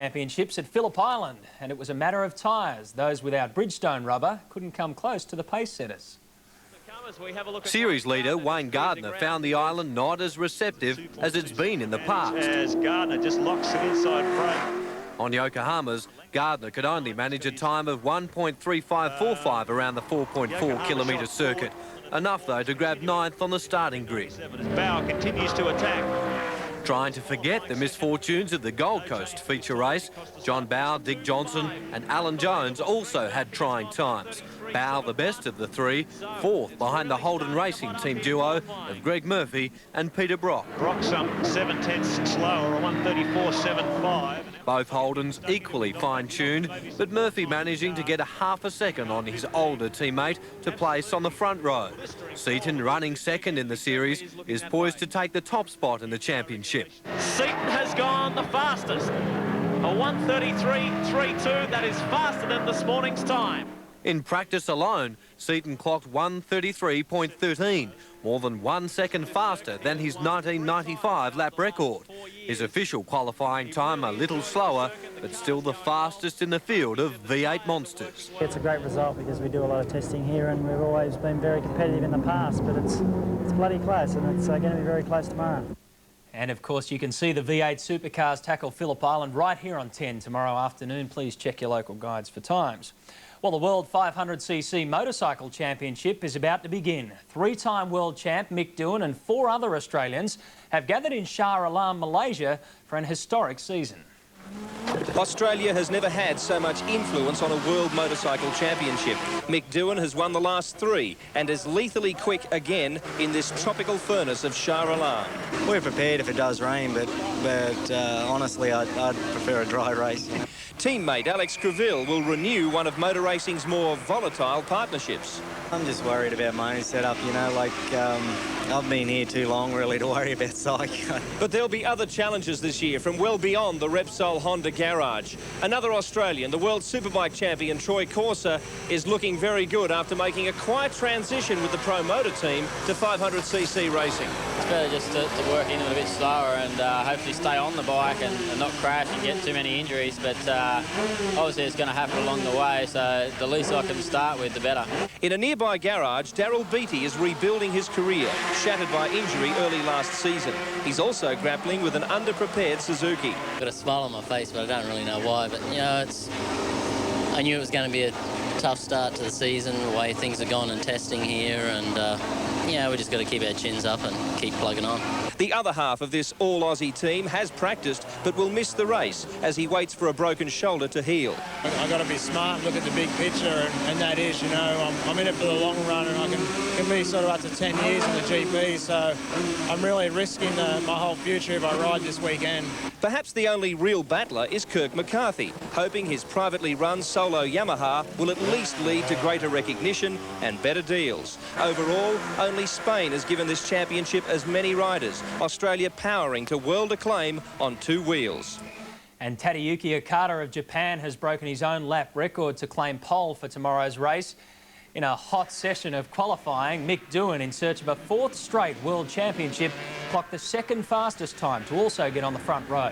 Championships at Phillip Island, and it was a matter of tyres. Those without Bridgestone rubber couldn't come close to the pace setters. Series leader Wayne Gardner found the island not as receptive as it's been in the past. As Gardner just locks it inside frame. On Yokohama's, Gardner could only manage a time of 1.3545 around the 4.4-kilometre circuit. Enough, though, to grab 9th on the starting grid. Bauer continues to attack. Trying to forget the misfortunes of the Gold Coast feature race, John Bauer, Dick Johnson and Alan Jones also had trying times. Bauer the best of the three, 4th behind the Holden Racing team duo of Greg Murphy and Peter Brock. Brock some 7/10 slower, a 1:34.75. Both Holdens equally fine-tuned, but Murphy managing to get a half a second on his older teammate to place on the front row. Seaton, running second in the series, is poised to take the top spot in the championship. Seaton has gone the fastest. A 1:33.32, that is faster than this morning's time. In practice alone, Seaton clocked 1:33.13, more than 1 second faster than his 1995 lap record. His official qualifying time a little slower, but still the fastest in the field of V8 monsters. It's a great result because we do a lot of testing here and we've always been very competitive in the past, but it's bloody close and it's going to be very close tomorrow. And of course you can see the V8 supercars tackle Phillip Island right here on 10 tomorrow afternoon. Please check your local guides for times. Well, the World 500cc Motorcycle Championship is about to begin. Three-time world champ Mick Doohan and 4 other Australians have gathered in Shah Alam, Malaysia for an historic season. Australia has never had so much influence on a World Motorcycle Championship. Mick Doohan has won the last 3 and is lethally quick again in this tropical furnace of Shah Alam. We're prepared if it does rain, but honestly, I'd prefer a dry race. Teammate Alex Creville will renew one of motor racing's more volatile partnerships. I'm just worried about my own setup, you know, like I've been here too long really to worry about psych. But there'll be other challenges this year from well beyond the Repsol Honda garage. Another Australian, the World Superbike champion Troy Corser, is looking very good after making a quiet transition with the pro motor team to 500cc racing. It's better just to work into it a bit slower and hopefully stay on the bike and not crash and get too many injuries, but obviously it's going to happen along the way, so the least I can start with, the better. In a nearby garage, Daryl Beattie is rebuilding his career, shattered by injury early last season. He's also grappling with an underprepared Suzuki. Got a smile on my face, but I don't really know why, but you know, I knew it was going to be a tough start to the season, the way things are gone in testing here, and yeah, we just got to keep our chins up and keep plugging on. The other half of this all-Aussie team has practiced but will miss the race as he waits for a broken shoulder to heal. I've got to be smart and look at the big picture, and that is, you know, I'm in it for the long run, and I can be sort of up to 10 years in the GP, so I'm really risking my whole future if I ride this weekend. Perhaps the only real battler is Kirk McCarthy, hoping his privately run solo Yamaha will at least lead to greater recognition and better deals. Overall, only Spain has given this championship as many riders, Australia powering to world acclaim on 2 wheels. And Tadayuki Okada of Japan has broken his own lap record to claim pole for tomorrow's race. In a hot session of qualifying, Mick Doohan, in search of a 4th straight World Championship, clocked the 2nd fastest time to also get on the front row.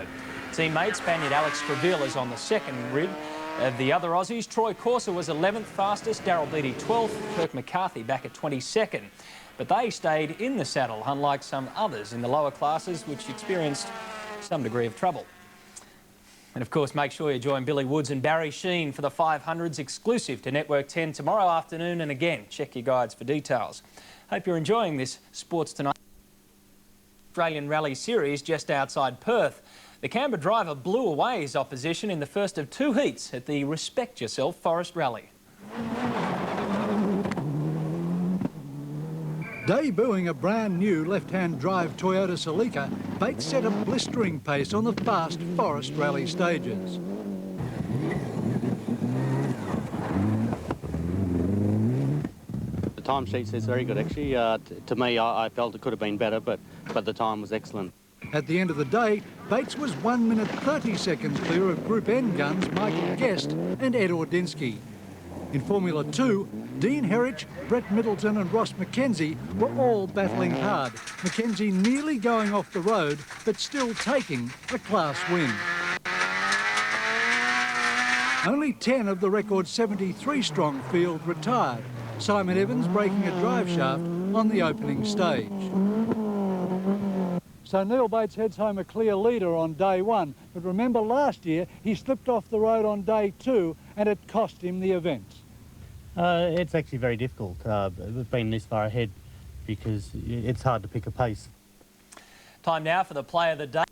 Teammate Spaniard Alex Creville is on the 2nd grid. Of the other Aussies, Troy Corser was 11th fastest, Daryl Beattie 12th, Kirk McCarthy back at 22nd. But they stayed in the saddle, unlike some others in the lower classes, which experienced some degree of trouble. And of course, make sure you join Billy Woods and Barry Sheen for the 500s exclusive to Network 10 tomorrow afternoon. And again, check your guides for details. Hope you're enjoying this Sports Tonight Australian Rally Series just outside Perth. The Canberra driver blew away his opposition in the first of 2 heats at the Respect Yourself Forest Rally. Debuting a brand new left-hand drive Toyota Celica, Bates set a blistering pace on the fast Forest Rally stages. The time sheet says very good, actually. To me, I felt it could have been better, but the time was excellent. At the end of the day, Bates was 1 minute 30 seconds clear of Group N guns Michael Guest and Ed Ordinsky. In Formula 2, Dean Herrich, Brett Middleton and Ross McKenzie were all battling hard. McKenzie nearly going off the road, but still taking a class win. Only 10 of the record 73-strong field retired, Simon Evans breaking a drive shaft on the opening stage. So Neil Bates heads home a clear leader on day one, but remember last year he slipped off the road on day two and it cost him the event. It's actually very difficult being this far ahead because it's hard to pick a pace. Time now for the play of the day.